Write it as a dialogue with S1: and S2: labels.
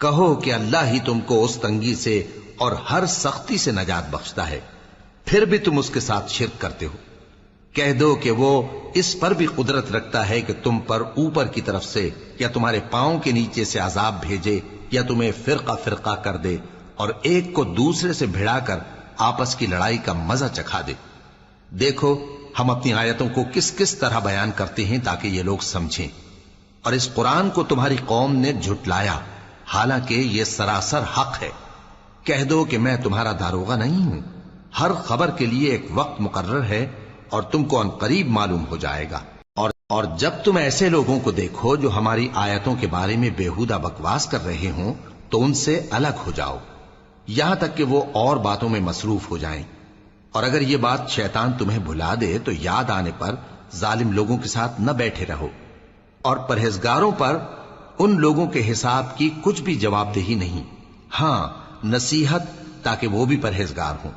S1: کہو کہ اللہ ہی تم کو اس تنگی سے اور ہر سختی سے نجات بخشتا ہے، پھر بھی تم اس کے ساتھ شرک کرتے ہو۔ کہہ دو کہ وہ اس پر بھی قدرت رکھتا ہے کہ تم پر اوپر کی طرف سے یا تمہارے پاؤں کے نیچے سے عذاب بھیجے یا تمہیں فرقہ فرقہ کر دے اور ایک کو دوسرے سے بھڑا کر آپس کی لڑائی کا مزہ چکھا دے۔ دیکھو ہم اپنی آیتوں کو کس کس طرح بیان کرتے ہیں تاکہ یہ لوگ سمجھیں، اور اس قرآن کو تمہاری قوم نے جھٹلایا حالانکہ یہ سراسر حق ہے۔ کہہ دو کہ میں تمہارا داروغہ نہیں ہوں، ہر خبر کے لیے ایک وقت مقرر ہے اور تم کو ان قریب معلوم ہو جائے گا۔ اور جب تم ایسے لوگوں کو دیکھو جو ہماری آیتوں کے بارے میں بےہودہ بکواس کر رہے ہوں تو ان سے الگ ہو جاؤ، یہاں تک کہ وہ اور باتوں میں مصروف ہو جائیں۔ اور اگر یہ بات شیطان تمہیں بھلا دے تو یاد آنے پر ظالم لوگوں کے ساتھ نہ بیٹھے رہو، اور پرہیزگاروں پر ان لوگوں کے حساب کی کچھ بھی جواب دہی نہیں، ہاں نصیحت تاکہ وہ بھی پرہیزگار ہوں۔